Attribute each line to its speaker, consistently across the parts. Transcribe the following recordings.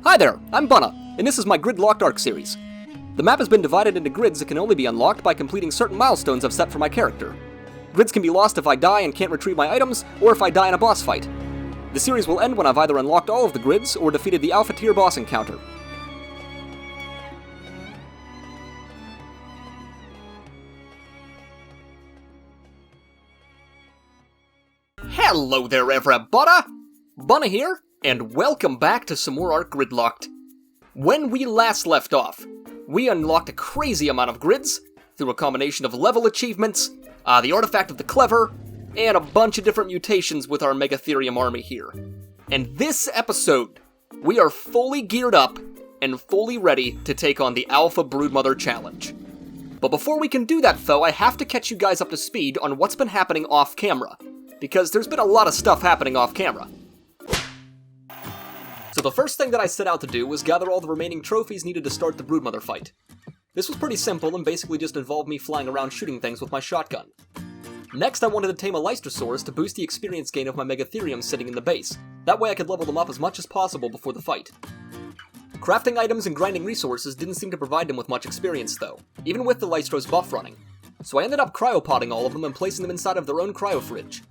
Speaker 1: Hi there, I'm Bunna, and this is my grid-locked ARK series. The map has been divided into grids that can only be unlocked by completing certain milestones I've set for my character. Grids can be lost if I die and can't retrieve my items, or if I die in a boss fight. The series will end when I've either unlocked all of the grids, or defeated the Alpha tier boss encounter. Hello there, everybody! Bunna here, and welcome back to some more ARK Gridlocked. When we last left off, we unlocked a crazy amount of grids through a combination of level achievements, the artifact of the clever, and a bunch of different mutations with our Megatherium army here. And this episode, we are fully geared up and fully ready to take on the Alpha Broodmother challenge. But before we can do that though, I have to catch you guys up to speed on what's been happening off camera, because there's been a lot of stuff happening off camera. So the first thing that I set out to do was gather all the remaining trophies needed to start the Broodmother fight. This was pretty simple and basically just involved me flying around shooting things with my shotgun. Next, I wanted to tame a Lystrosaurus to boost the experience gain of my Megatheriums sitting in the base. That way I could level them up as much as possible before the fight. Crafting items and grinding resources didn't seem to provide them with much experience though, even with the Lystros buff running. So I ended up cryopotting all of them and placing them inside of their own cryo fridge.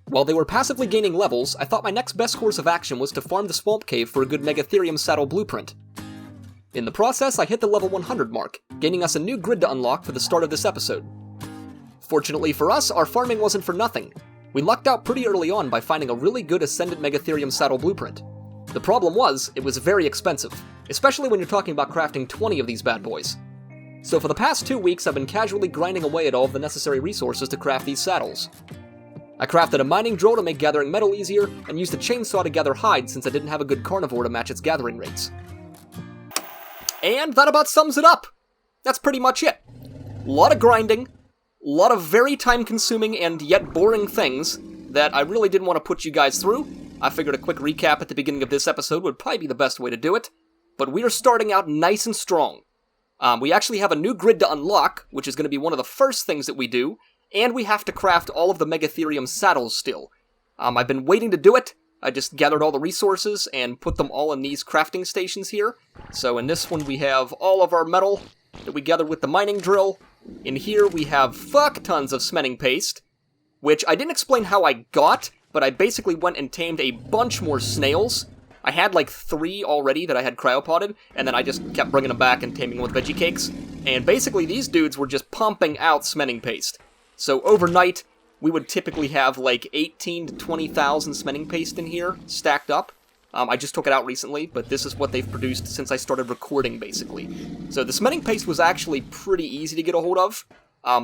Speaker 1: While they were passively gaining levels, I thought my next best course of action was to farm the swamp cave for a good Megatherium saddle blueprint. In the process, I hit the level 100 mark, gaining us a new grid to unlock for the start of this episode. Fortunately for us, our farming wasn't for nothing. We lucked out pretty early on by finding a really good ascendant Megatherium saddle blueprint. The problem was, it was very expensive, especially when you're talking about crafting 20 of these bad boys. So for the past 2 weeks, I've been casually grinding away at all of the necessary resources to craft these saddles. I crafted a mining drill to make gathering metal easier, and used a chainsaw to gather hide since I didn't have a good carnivore to match its gathering rates. And that about sums it up! That's pretty much it. A lot of grinding, a lot of very time-consuming and yet boring things that I really didn't want to put you guys through. I figured a quick recap at the beginning of this episode would probably be the best way to do it, but we are starting out nice and strong. We actually have a new grid to unlock, which is going to be one of the first things that we do, and we have to craft all of the Megatherium saddles still. I've been waiting to do it. I just gathered all the resources and put them all in these crafting stations here. So in this one we have all of our metal that we gathered with the mining drill. In here we have fuck tons of cementing paste, which I didn't explain how I got, but I basically went and tamed a bunch more snails. I had like 3 already that I had cryopotted, and then I just kept bringing them back and taming them with veggie cakes. And basically these dudes were just pumping out cementing paste. So overnight, we would typically have like 18 to 20,000 cementing paste in here, stacked up. I just took it out recently, but this is what they've produced since I started recording, basically. So the cementing paste was actually pretty easy to get a hold of.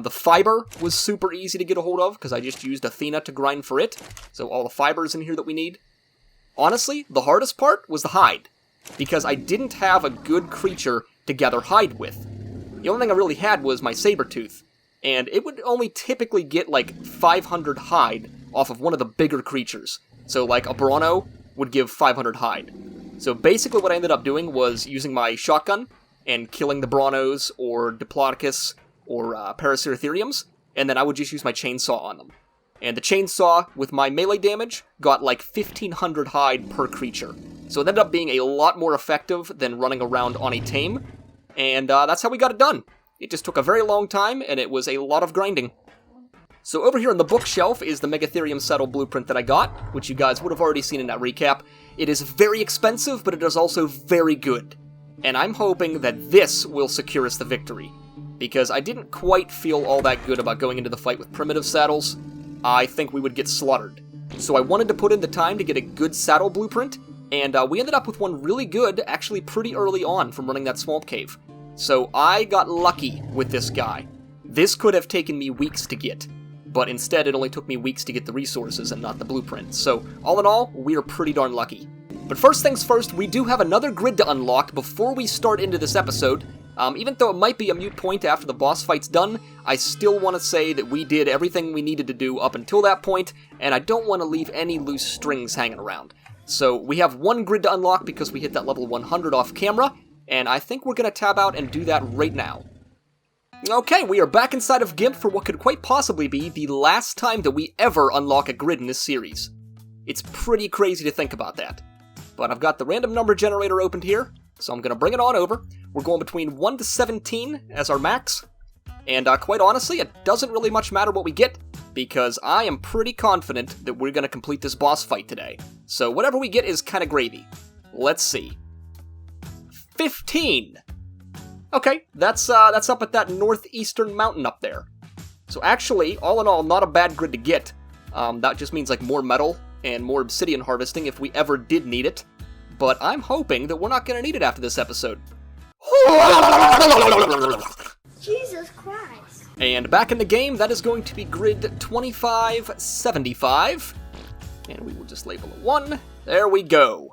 Speaker 1: The fiber was super easy to get a hold of, because I just used Athena to grind for it. So all the fibers in here that we need. Honestly, the hardest part was the hide, because I didn't have a good creature to gather hide with. The only thing I really had was my saber-tooth. And it would only typically get like 500 hide off of one of the bigger creatures. So like a Bronto would give 500 hide. So basically what I ended up doing was using my shotgun and killing the Brontos or Diplodocus or Paraceratheriums, and then I would just use my chainsaw on them. And the chainsaw, with my melee damage, got like 1,500 hide per creature. So it ended up being a lot more effective than running around on a tame, and that's how we got it done. It just took a very long time, and it was a lot of grinding. So over here on the bookshelf is the Megatherium saddle blueprint that I got, which you guys would have already seen in that recap. It is very expensive, but it is also very good. And I'm hoping that this will secure us the victory, because I didn't quite feel all that good about going into the fight with primitive saddles. I think we would get slaughtered. So I wanted to put in the time to get a good saddle blueprint, and we ended up with one really good, actually pretty early on from running that swamp cave. So I got lucky with this guy. This could have taken me weeks to get, but instead it only took me weeks to get the resources and not the blueprint. So all in all, we are pretty darn lucky. But first things first, we do have another grid to unlock before we start into this episode. Even though it might be a moot point after the boss fight's done, I still want to say that we did everything we needed to do up until that point, and I don't want to leave any loose strings hanging around. So we have one grid to unlock because we hit that level 100 off camera, and I think we're going to tab out and do that right now. Okay, we are back inside of GIMP for what could quite possibly be the last time that we ever unlock a grid in this series. It's pretty crazy to think about that. but I've got the random number generator opened here, so I'm going to bring it on over. We're going between 1 to 17 as our max, and quite honestly, it doesn't really much matter what we get, because I am pretty confident that we're going to complete this boss fight today. So whatever we get is kind of gravy. Let's see. 15! Okay, that's up at that northeastern mountain up there. So actually, all in all, not a bad grid to get. That just means like more metal and more obsidian harvesting if we ever did need it. But I'm hoping that we're not going to need it after this episode.
Speaker 2: Jesus Christ.
Speaker 1: And back in the game, that is going to be grid 2575. And we will just label it 1. There we go.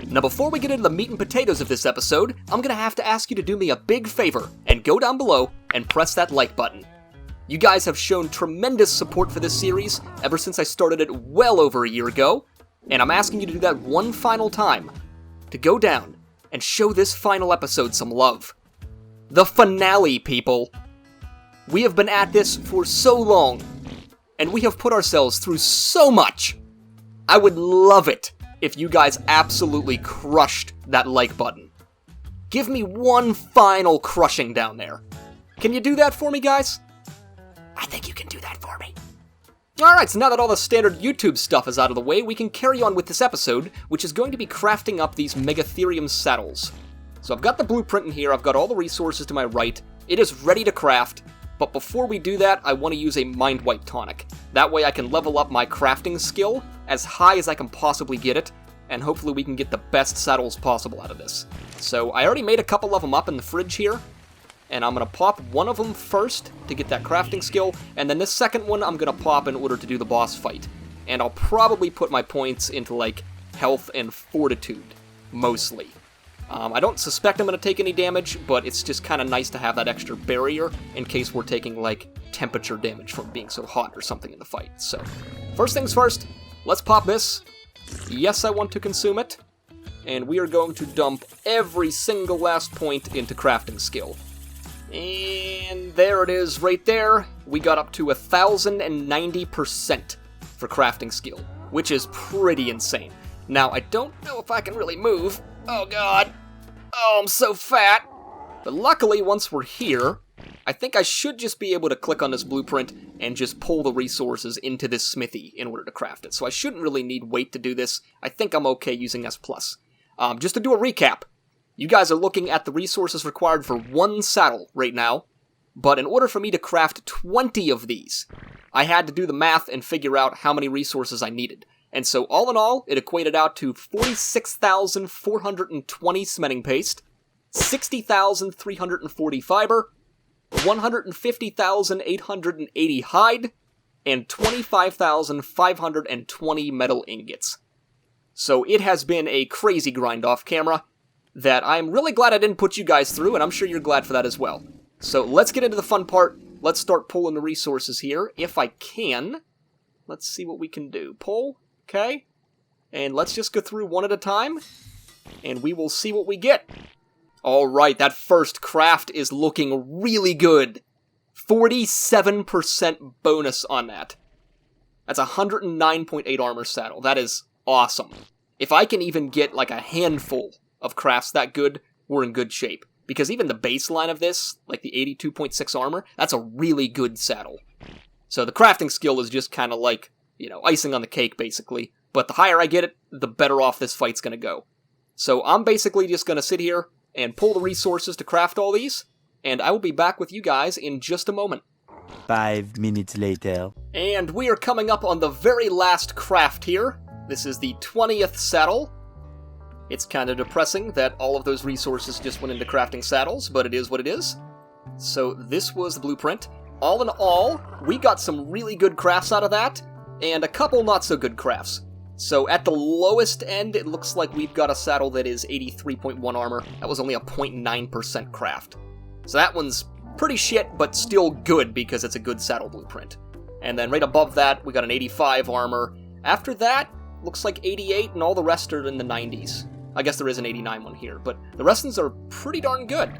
Speaker 1: Now before we get into the meat and potatoes of this episode, I'm going to have to ask you to do me a big favor and go down below and press that like button. You guys have shown tremendous support for this series ever since I started it well over a year ago, and I'm asking you to do that one final time, to go down and show this final episode some love. The finale, people. We have been at this for so long, and we have put ourselves through so much. I would love it if you guys absolutely crushed that like button. Give me one final crushing down there. Can you do that for me, guys? I think you can do that for me. Alright, so now that all the standard YouTube stuff is out of the way, we can carry on with this episode, which is going to be crafting up these Megatherium saddles. So I've got the blueprint in here, I've got all the resources to my right, it is ready to craft, but before we do that, I want to use a Mind Wipe tonic. That way I can level up my crafting skill as high as I can possibly get it, and hopefully we can get the best saddles possible out of this. So I already made a couple of them up in the fridge here, and I'm going to pop one of them first to get that crafting skill, and then this second one I'm going to pop in order to do the boss fight. And I'll probably put my points into, like, health and fortitude, mostly. I don't suspect I'm going to take any damage, but it's just kind of nice to have that extra barrier in case we're taking, like, temperature damage from being so hot or something in the fight. So, first things first, let's pop this. Yes, I want to consume it. And we are going to dump every single last point into crafting skill. And there it is right there. We got up to 1,090% for crafting skill, which is pretty insane. Now, I don't know if I can really move. Oh god. Oh, I'm so fat. But luckily, once we're here, I think I should just be able to click on this blueprint and just pull the resources into this smithy in order to craft it. So I shouldn't really need weight to do this. I think I'm okay using S+. Just to do a recap. You guys are looking at the resources required for one saddle right now, but in order for me to craft 20 of these, I had to do the math and figure out how many resources I needed. And so all in all, it equated out to 46,420 cementing paste, 60,340 fiber, 150,880 hide, and 25,520 metal ingots. So it has been a crazy grind off camera that I'm really glad I didn't put you guys through, and I'm sure you're glad for that as well. So let's get into the fun part. Let's start pulling the resources here, if I can. Let's see what we can do. Pull, okay. And let's just go through one at a time, and we will see what we get. Alright, that first craft is looking really good. 47% bonus on that. That's 109.8 armor saddle. That is awesome. If I can even get like a handful of crafts that good, we're in good shape. Because even the baseline of this, like the 82.6 armor, that's a really good saddle. So the crafting skill is just kind of like, you know, icing on the cake, basically. But the higher I get it, the better off this fight's gonna go. So I'm basically just gonna sit here and pull the resources to craft all these, and I will be back with you guys in just a moment.
Speaker 3: 5 minutes later.
Speaker 1: And we are coming up on the very last craft here. This is the 20th saddle. It's kind of depressing that all of those resources just went into crafting saddles, but it is what it is. So this was the blueprint. All in all, we got some really good crafts out of that, and a couple not so good crafts. So at the lowest end, it looks like we've got a saddle that is 83.1 armor. That was only a 0.9% craft. So that one's pretty shit, but still good because it's a good saddle blueprint. And then right above that, we got an 85 armor. After that, looks like 88, and all the rest are in the 90s. I guess there is an 89 one here, but the rest of them are pretty darn good.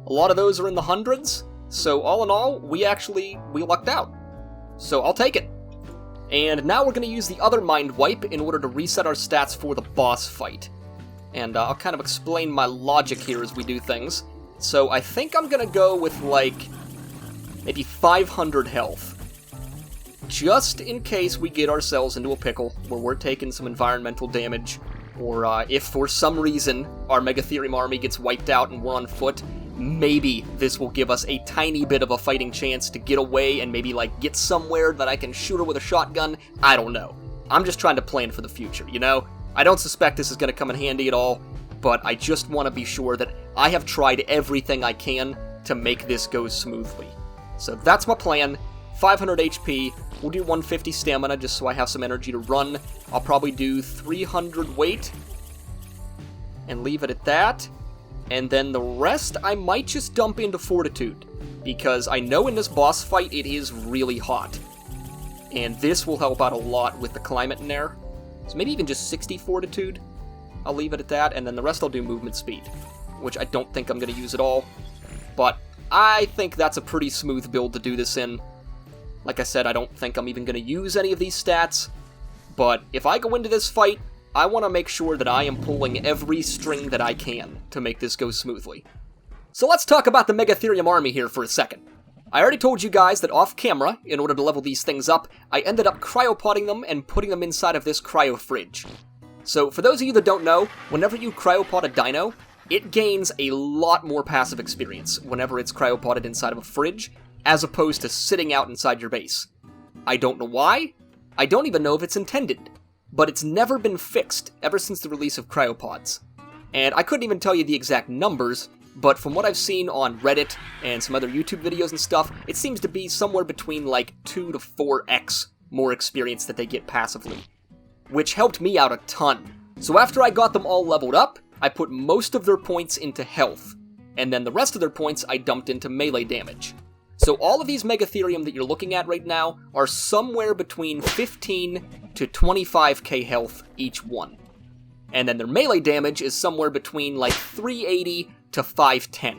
Speaker 1: A lot of those are in the hundreds, so all in all, we lucked out. So I'll take it. And now we're going to use the other Mind Wipe in order to reset our stats for the boss fight. And I'll kind of explain my logic here as we do things. So I think I'm going to go with, like, maybe 500 health. Just in case we get ourselves into a pickle where we're taking some environmental damage, or if for some reason our Megatherium army gets wiped out and we're on foot, maybe this will give us a tiny bit of a fighting chance to get away and maybe, like, get somewhere that I can shoot her with a shotgun. I don't know. I'm just trying to plan for the future, you know? I don't suspect this is going to come in handy at all, but I just want to be sure that I have tried everything I can to make this go smoothly. So that's my plan. 500 HP, we'll do 150 stamina just so I have some energy to run. I'll probably do 300 weight, and leave it at that. And then the rest I might just dump into fortitude, because I know in this boss fight it is really hot. And this will help out a lot with the climate in there. So maybe even just 60 fortitude. I'll leave it at that, and then the rest I'll do movement speed, which I don't think I'm going to use at all. But I think that's a pretty smooth build to do this in. Like I said, I don't think I'm even going to use any of these stats, but if I go into this fight, I want to make sure that I am pulling every string that I can to make this go smoothly. So let's talk about the Megatherium army here for a second. I already told you guys that off camera, in order to level these things up, I ended up cryopotting them and putting them inside of this cryo fridge. So for those of you that don't know, whenever you cryopot a dino, it gains a lot more passive experience whenever it's cryopotted inside of a fridge, as opposed to sitting out inside your base. I don't know why, I don't even know if it's intended, but it's never been fixed ever since the release of cryopods. And I couldn't even tell you the exact numbers, but from what I've seen on Reddit and some other YouTube videos and stuff, it seems to be somewhere between like 2 to 4x more experience that they get passively, which helped me out a ton. So after I got them all leveled up, I put most of their points into health, and then the rest of their points I dumped into melee damage. So all of these Megatherium that you're looking at right now are somewhere between 15 to 25k health each one. And then their melee damage is somewhere between like 380 to 510.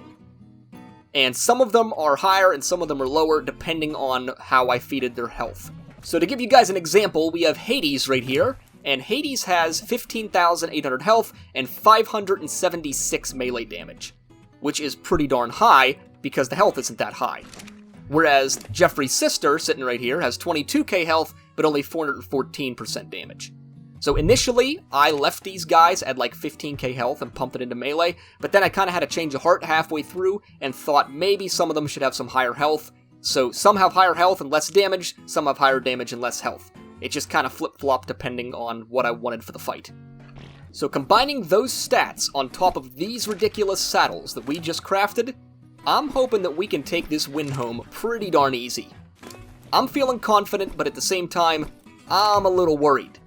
Speaker 1: And some of them are higher and some of them are lower depending on how I feeded their health. So to give you guys an example, we have Hades right here, and Hades has 15,800 health and 576 melee damage, which is pretty darn high because the health isn't that high. Whereas Jeffrey's sister, sitting right here, has 22k health, but only 414% damage. So initially, I left these guys at like 15k health and pumped it into melee, but then I kind of had a change of heart halfway through and thought maybe some of them should have some higher health. So some have higher health and less damage, some have higher damage and less health. It just kind of flip-flopped depending on what I wanted for the fight. So combining those stats on top of these ridiculous saddles that we just crafted, I'm hoping that we can take this win home pretty darn easy. I'm feeling confident, but at the same time, I'm a little worried.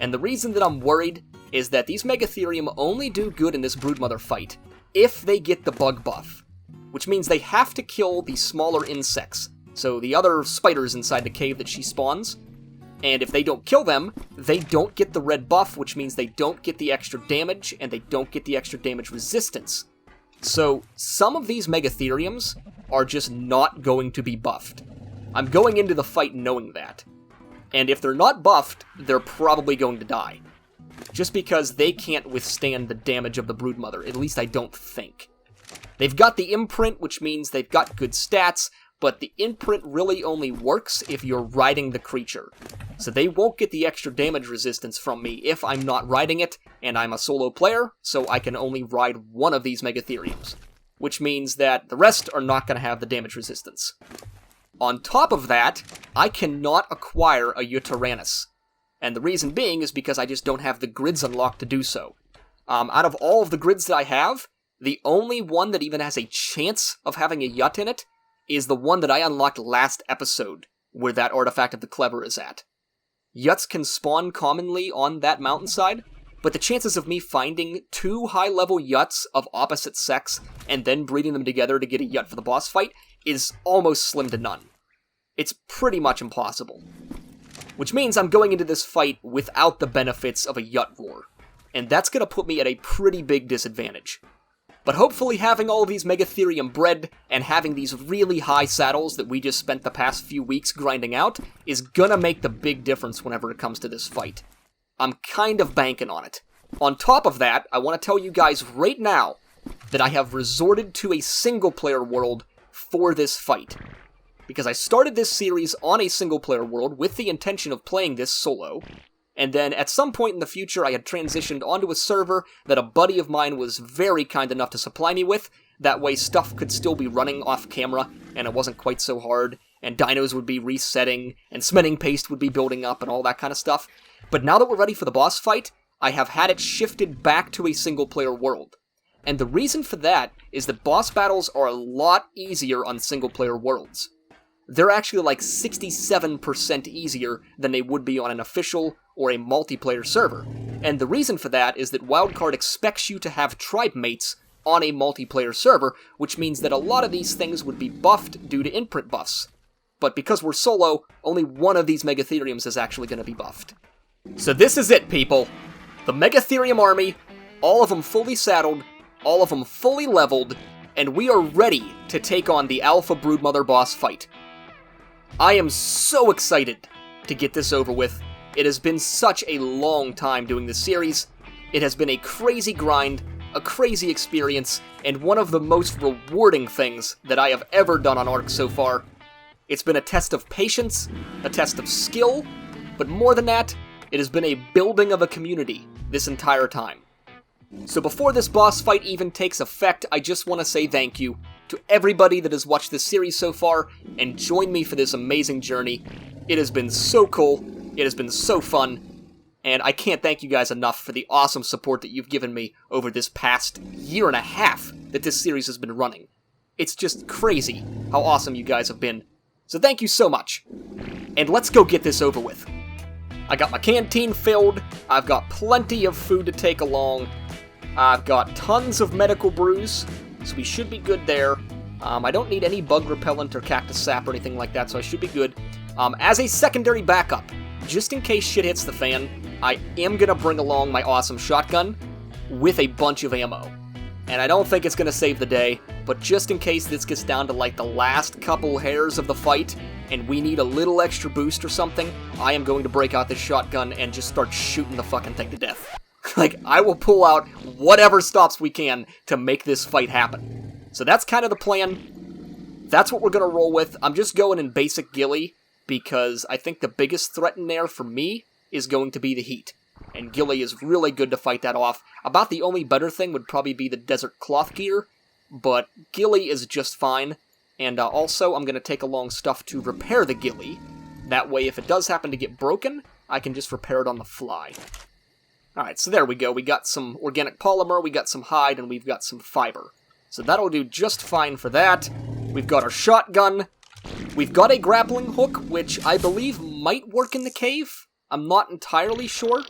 Speaker 1: And the reason that I'm worried is that these Megatherium only do good in this Broodmother fight if they get the bug buff, which means they have to kill the smaller insects, so the other spiders inside the cave that she spawns. And if they don't kill them, they don't get the red buff, which means they don't get the extra damage, and they don't get the extra damage resistance. So some of these Megatheriums are just not going to be buffed. I'm going into the fight knowing that. And if they're not buffed, they're probably going to die. Just because they can't withstand the damage of the Broodmother, at least I don't think. They've got the imprint, which means they've got good stats, but the imprint really only works if you're riding the creature. So they won't get the extra damage resistance from me if I'm not riding it, and I'm a solo player, so I can only ride one of these Megatheriums. Which means that the rest are not going to have the damage resistance. On top of that, I cannot acquire a Yutyrannus. And the reason being is because I just don't have the grids unlocked to do so. Out of all of the grids that I have, the only one that even has a chance of having a Yut in it is the one that I unlocked last episode, where that Artifact of the Clever is at. Yuts can spawn commonly on that mountainside, but the chances of me finding 2 high-level Yuts of opposite sex and then breeding them together to get a Yut for the boss fight is almost slim to none. It's pretty much impossible. Which means I'm going into this fight without the benefits of a Yut Roar, and that's going to put me at a pretty big disadvantage. But hopefully having all of these Megatherium bred and having these really high saddles that we just spent the past few weeks grinding out is gonna make the big difference whenever it comes to this fight. I'm kind of banking on it. On top of that, I want to tell you guys right now that I have resorted to a single-player world for this fight. Because I started this series on a single-player world with the intention of playing this solo, and then at some point in the future I had transitioned onto a server that a buddy of mine was very kind enough to supply me with. That way stuff could still be running off camera, and it wasn't quite so hard, and dinos would be resetting, and cementing paste would be building up, and all that kind of stuff. But now that we're ready for the boss fight, I have had it shifted back to a single-player world. And the reason for that is that boss battles are a lot easier on single-player worlds. They're actually like 67% easier than they would be on an official or a multiplayer server. And the reason for that is that Wildcard expects you to have tribe mates on a multiplayer server, which means that a lot of these things would be buffed due to imprint buffs. But because we're solo, only one of these Megatheriums is actually going to be buffed. So this is it, people. The Megatherium army, all of them fully saddled, all of them fully leveled, and we are ready to take on the Alpha Broodmother Boss Fight. I am so excited to get this over with. It has been such a long time doing this series. It has been a crazy grind, a crazy experience, and one of the most rewarding things that I have ever done on ARK so far. It's been a test of patience, a test of skill, but more than that, it has been a building of a community this entire time. So before this boss fight even takes effect, I just want to say thank you to everybody that has watched this series so far and joined me for this amazing journey. It has been so cool, it has been so fun, and I can't thank you guys enough for the awesome support that you've given me over this past year and a half that this series has been running. It's just crazy how awesome you guys have been. So thank you so much. And let's go get this over with. I got my canteen filled, I've got plenty of food to take along, I've got tons of medical brews, so we should be good there. I don't need any bug repellent or cactus sap or anything like that, so I should be good. As a secondary backup, just in case shit hits the fan, I am going to bring along my awesome shotgun with a bunch of ammo. And I don't think it's going to save the day, but just in case this gets down to like the last couple hairs of the fight, and we need a little extra boost or something, I am going to break out this shotgun and just start shooting the fucking thing to death. Like, I will pull out whatever stops we can to make this fight happen. So that's kind of the plan. That's what we're going to roll with. I'm just going in basic ghillie, because I think the biggest threat in there for me is going to be the heat. And ghillie is really good to fight that off. About the only better thing would probably be the desert cloth gear, but ghillie is just fine. And also, I'm going to take along stuff to repair the ghillie. That way, if it does happen to get broken, I can just repair it on the fly. Alright, so there we go. We got some organic polymer, we got some hide, and we've got some fiber. So that'll do just fine for that. We've got our shotgun. We've got a grappling hook, which I believe might work in the cave. I'm not entirely sure.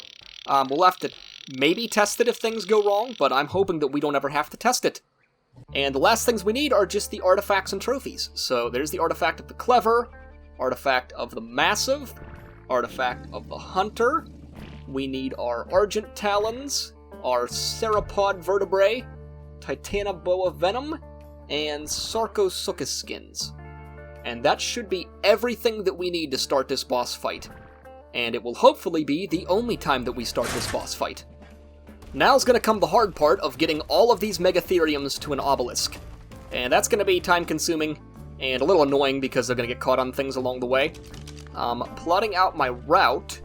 Speaker 1: We'll have to maybe test it if things go wrong, but I'm hoping that we don't ever have to test it. And the last things we need are just the artifacts and trophies. So there's the artifact of the clever, artifact of the massive, artifact of the hunter. We need our argent talons, our ceropod vertebrae, titanoboa venom, and sarcosuchus skins. And that should be everything that we need to start this boss fight. And it will hopefully be the only time that we start this boss fight. Now's gonna come the hard part of getting all of these Megatheriums to an obelisk. And that's gonna be time consuming and a little annoying because they're gonna get caught on things along the way. Plotting out my route,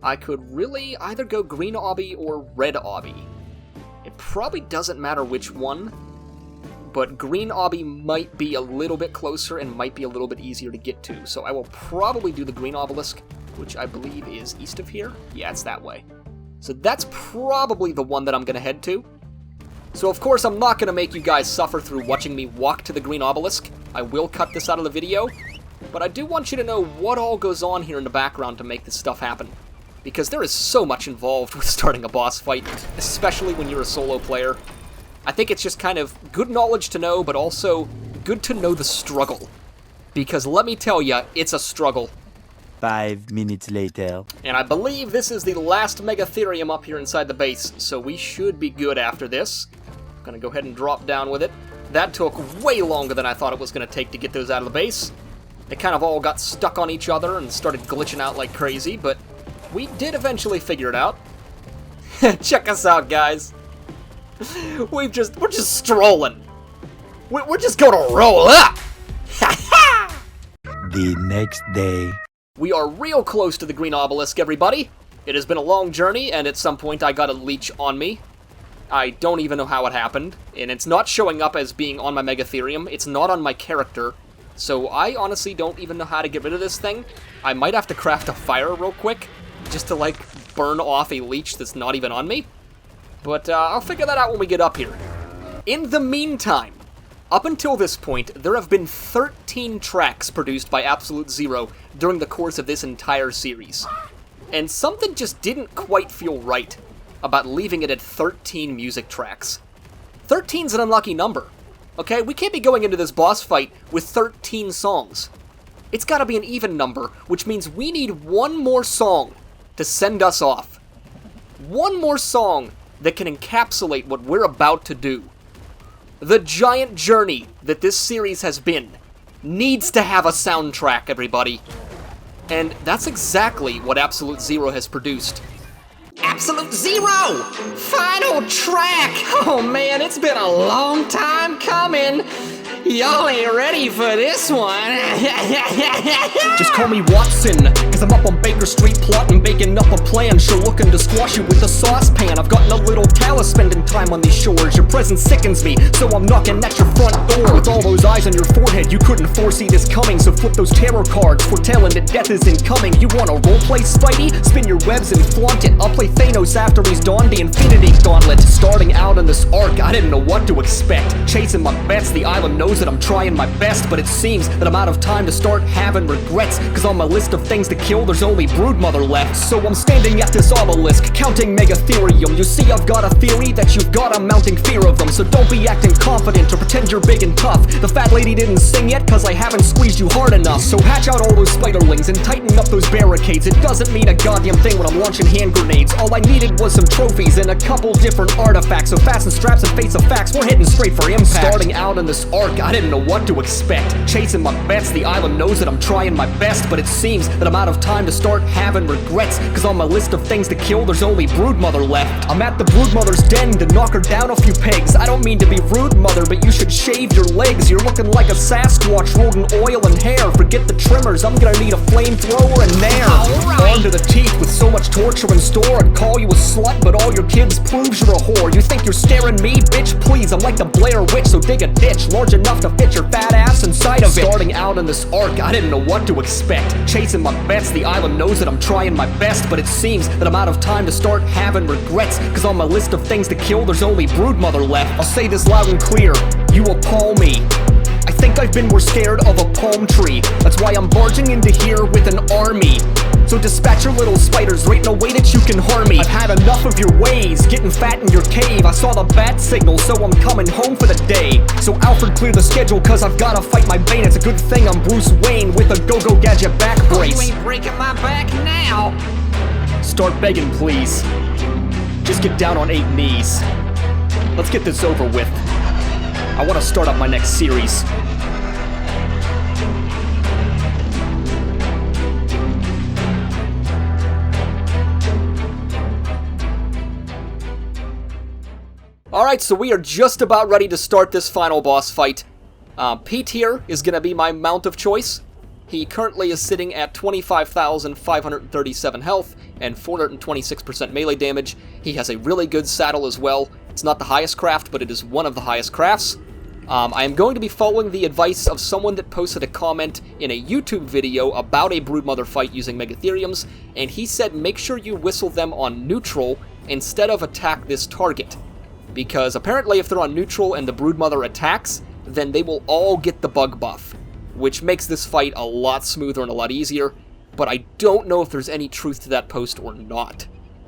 Speaker 1: I could really either go green obby or red obby. It probably doesn't matter which one, but green obby might be a little bit closer and might be a little bit easier to get to. So I will probably do the green obelisk, which I believe is east of here. Yeah, it's that way. So that's probably the one that I'm going to head to. So of course I'm not going to make you guys suffer through watching me walk to the green obelisk. I will cut this out of the video, but I do want you to know what all goes on here in the background to make this stuff happen. Because there is so much involved with starting a boss fight, especially when you're a solo player. I think it's just kind of good knowledge to know, but also good to know the struggle. Because let me tell ya, it's a struggle.
Speaker 3: 5 minutes later.
Speaker 1: And I believe this is the last Megatherium up here inside the base, so we should be good after this. Gonna go ahead and drop down with it. That took way longer than I thought it was gonna take to get those out of the base. They kind of all got stuck on each other and started glitching out like crazy, but we did eventually figure it out. Check us out, guys. We're just strolling. We're just gonna roll up.
Speaker 3: The next day.
Speaker 1: We are real close to the green obelisk, everybody. It has been a long journey, and at some point I got a leech on me. I don't even know how it happened, and it's not showing up as being on my Megatherium. It's not on my character, so I honestly don't even know how to get rid of this thing. I might have to craft a fire real quick, just to, like, burn off a leech that's not even on me. But I'll figure that out when we get up here. In the meantime, up until this point, there have been 13 tracks produced by Absolute Zero during the course of this entire series. And something just didn't quite feel right about leaving it at 13 music tracks. 13's an unlucky number, okay? We can't be going into this boss fight with 13 songs. It's gotta be an even number, which means we need one more song to send us off. One more song that can encapsulate what we're about to do. The giant journey that this series has been needs to have a soundtrack, everybody. And that's exactly what Absolute Zero has produced. Absolute Zero! Final track! Oh man, it's been a long time coming. Y'all ain't ready for this one. Just call me Watson, cause I'm up on Baker Street plotting, baking up a plan. Sure looking to squash you with a saucepan. I've gotten a little callous spending time on these shores. Your presence sickens me, so I'm knocking at your front door. With all those eyes on your forehead, you couldn't foresee this coming. So flip those tarot cards, foretelling that death is incoming. You wanna roleplay, Spidey? Spin your webs and flaunt it. I'll play Thanos after he's donned the Infinity Gauntlet. Starting out on this arc, I didn't know what to expect. Chasing my bets, the island knows that I'm trying my best, but it seems that I'm out of time to start having regrets. Cause on my list of things to kill, there's only Broodmother left. So I'm standing at this obelisk, counting Megatherium. You see, I've got a theory that you've got a mounting fear of them. So don't be acting confident or pretend you're big and tough. The fat lady didn't sing yet cause I haven't squeezed you hard enough. So hatch out all those spiderlings and tighten up those barricades. It doesn't mean a goddamn thing when I'm launching hand grenades. All I needed was some trophies and a couple different artifacts. So fasten straps and face the facts, we're heading straight for impact. Starting out on this arc, I didn't know what to expect. Chasing my bets, the island knows that I'm trying my best, but it seems that I'm out of time to start having regrets. Cause on my list of things to kill, there's only Broodmother left. I'm at the Broodmother's den to knock her down a few pegs. I don't mean to be rude, mother, but you should shave your legs. You're looking like a Sasquatch rolled in oil and hair. Forget the trimmers, I'm gonna need a flamethrower and nair. Armed to the teeth with so much torture in store. I'd call you a slut, but all your kids proves you're a whore. You think you're scaring me? Bitch, please, I'm like the Blair Witch, so dig a ditch large enough to fit your fat ass inside of it. Starting out on this arc, I didn't know what to expect. Chasing my bets, the island knows that I'm trying my best, but it seems that I'm out of time to start having regrets. Cause on my list of things to kill, there's only Broodmother left. I'll say this loud and clear, you appall me. I think I've been more scared of a palm tree. That's why I'm barging into here with an army. So dispatch your little spiders, there ain't no way that you can harm me. I've had enough of your ways, getting fat in your cave. I saw the bat signal, so I'm coming home for the day. So Alfred, clear the schedule, cause I've gotta fight my bane. It's a good thing I'm Bruce Wayne with a go-go gadget back brace.
Speaker 4: You ain't breaking my back now.
Speaker 1: Start begging, please. Just get down on 8 knees. Let's get this over with. I want to start up my next series. Alright, so we are just about ready to start this final boss fight. Pete here is going to be my mount of choice. He currently is sitting at 25,537 health and 426% melee damage. He has a really good saddle as well. It's not the highest craft, but it is one of the highest crafts. I am going to be following the advice of someone that posted a comment in a YouTube video about a Broodmother fight using Megatheriums, and he said make sure you whistle them on neutral instead of attack this target. Because apparently if they're on neutral and the Broodmother attacks, then they will all get the bug buff, which makes this fight a lot smoother and a lot easier, but I don't know if there's any truth to that post or not.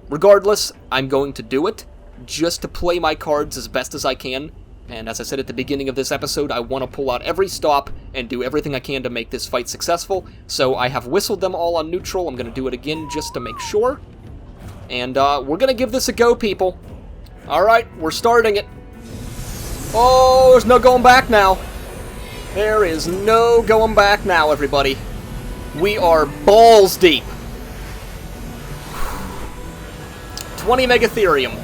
Speaker 1: Regardless, I'm going to do it, just to play my cards as best as I can, and as I said at the beginning of this episode, I want to pull out every stop and do everything I can to make this fight successful, so I have whistled them all on neutral. I'm going to do it again just to make sure, and we're going to give this a go, people. Alright, we're starting it. Oh, there's no going back now. There is no going back now, everybody. We are balls deep. 20 Megatherium.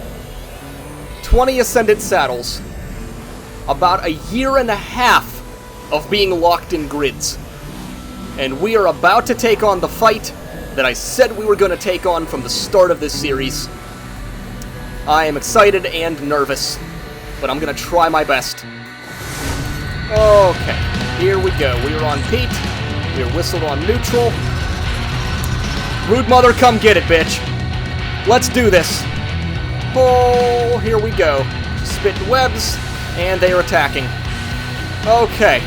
Speaker 1: 20 Ascendant saddles. About a year and a half of being locked in grids. And we are about to take on the fight that I said we were going to take on from the start of this series. I am excited and nervous, but I'm going to try my best. Okay, here we go. We are on Pete. We are whistled on neutral. Broodmother, come get it, bitch. Let's do this. Oh, here we go. Spitting webs, and they are attacking. Okay.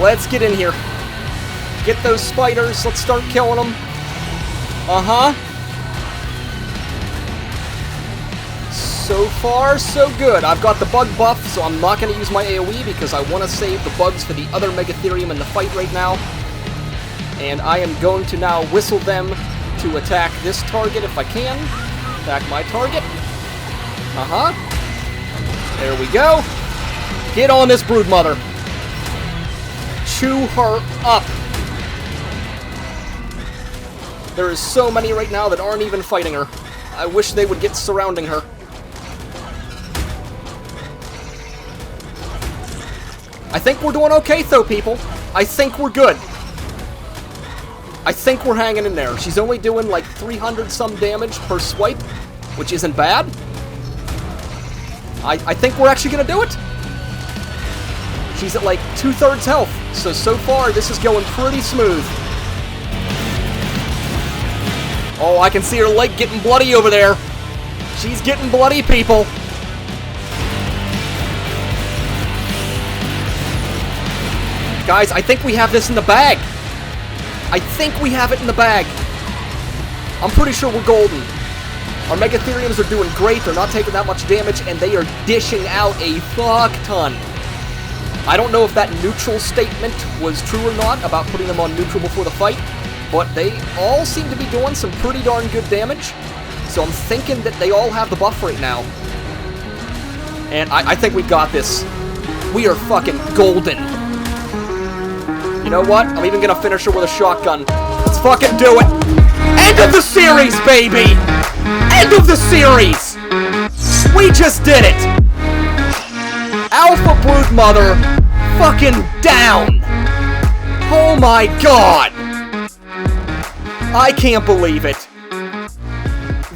Speaker 1: Let's get in here. Get those spiders. Let's start killing them. Uh-huh. So far, so good. I've got the bug buff, so I'm not going to use my AoE because I want to save the bugs for the other Megatherium in the fight right now. And I am going to now whistle them to attack this target if I can. Attack my target. Uh-huh. There we go. Get on this Broodmother. Chew her up. There is so many right now that aren't even fighting her. I wish they would get surrounding her. I think we're doing okay, though, people. I think we're good. I think we're hanging in there. She's only doing like 300-some damage per swipe, which isn't bad. I think we're actually going to do it. She's at like 2/3 health, so far this is going pretty smooth. Oh, I can see her leg getting bloody over there. She's getting bloody, people. Guys, I think we have this in the bag. I think we have it in the bag. I'm pretty sure we're golden. Our Megatheriums are doing great. They're not taking that much damage, and they are dishing out a fuck ton. I don't know if that neutral statement was true or not about putting them on neutral before the fight, but they all seem to be doing some pretty darn good damage. So I'm thinking that they all have the buff right now. And I think we got this. We are fucking golden. You know what? I'm even gonna finish her with a shotgun. Let's fucking do it! End of the series, baby! End of the series! We just did it! Alpha Broodmother fucking down! Oh my god! I can't believe it.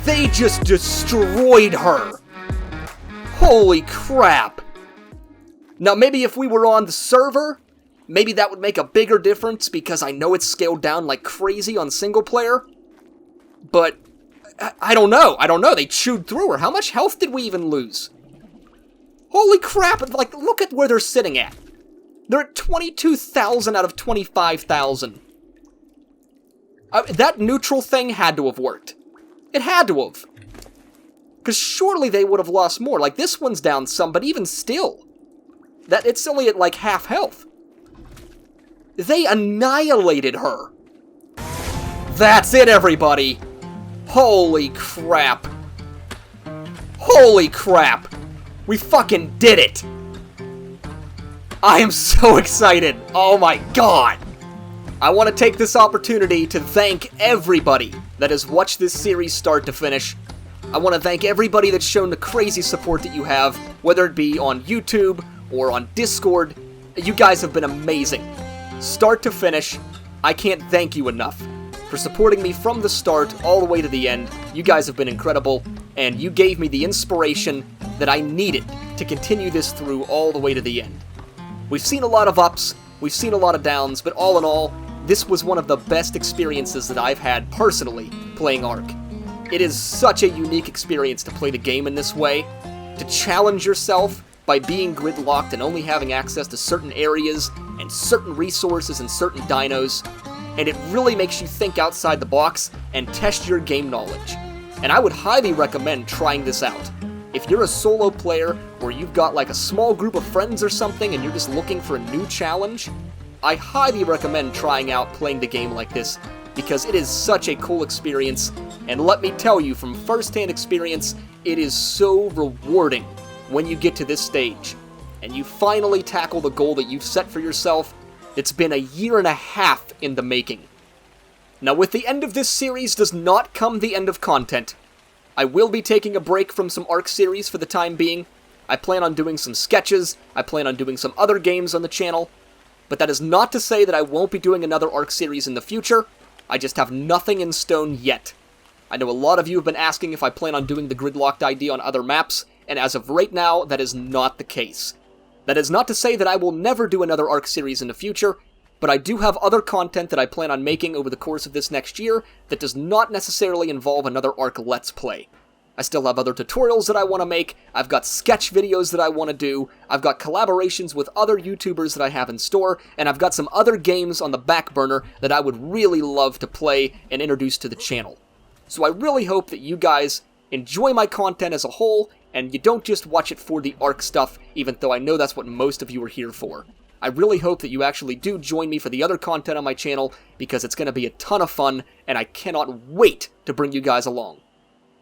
Speaker 1: They just destroyed her. Holy crap. Now maybe if we were on the server, maybe that would make a bigger difference because I know it's scaled down like crazy on single player. But I don't know. They chewed through her. How much health did we even lose? Holy crap. Like, look at where they're sitting at. They're at 22,000 out of 25,000. That neutral thing had to have worked. It had to have. Because surely they would have lost more. Like, this one's down some, but even still. It's only at like half health. They annihilated her. That's it, everybody. Holy crap. Holy crap. We fucking did it. I am so excited. Oh my god. I want to take this opportunity to thank everybody that has watched this series start to finish. I want to thank everybody that's shown the crazy support that you have, whether it be on YouTube or on Discord. You guys have been amazing. Start to finish, I can't thank you enough for supporting me from the start all the way to the end. You guys have been incredible, and you gave me the inspiration that I needed to continue this through all the way to the end. We've seen a lot of ups, we've seen a lot of downs, but all in all, this was one of the best experiences that I've had personally playing ARK. It is such a unique experience to play the game in this way, to challenge yourself by being gridlocked and only having access to certain areas and certain resources and certain dinos, and it really makes you think outside the box and test your game knowledge. And I would highly recommend trying this out. If you're a solo player, or you've got like a small group of friends or something and you're just looking for a new challenge, I highly recommend trying out playing the game like this, because it is such a cool experience, and let me tell you from first-hand experience, it is so rewarding when you get to this stage, and you finally tackle the goal that you've set for yourself, it's been a year and a half in the making. Now, with the end of this series does not come the end of content. I will be taking a break from some ARK series for the time being. I plan on doing some sketches, I plan on doing some other games on the channel, but that is not to say that I won't be doing another ARK series in the future. I just have nothing in stone yet. I know a lot of you have been asking if I plan on doing the Gridlocked ID on other maps, and as of right now, that is not the case. That is not to say that I will never do another ARK series in the future, but I do have other content that I plan on making over the course of this next year that does not necessarily involve another ARK Let's Play. I still have other tutorials that I want to make, I've got sketch videos that I want to do, I've got collaborations with other YouTubers that I have in store, and I've got some other games on the back burner that I would really love to play and introduce to the channel. So I really hope that you guys enjoy my content as a whole, and you don't just watch it for the ARK stuff, even though I know that's what most of you are here for. I really hope that you actually do join me for the other content on my channel, because it's going to be a ton of fun, and I cannot wait to bring you guys along.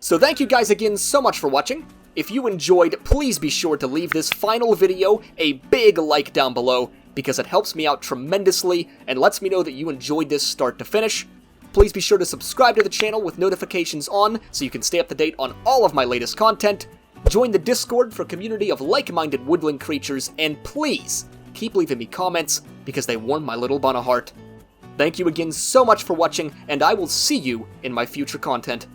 Speaker 1: So thank you guys again so much for watching. If you enjoyed, please be sure to leave this final video a big like down below, because it helps me out tremendously and lets me know that you enjoyed this start to finish. Please be sure to subscribe to the channel with notifications on so you can stay up to date on all of my latest content. Join the Discord for a community of like-minded woodland creatures, and please keep leaving me comments because they warm my little bun of heart. Thank you again so much for watching, and I will see you in my future content.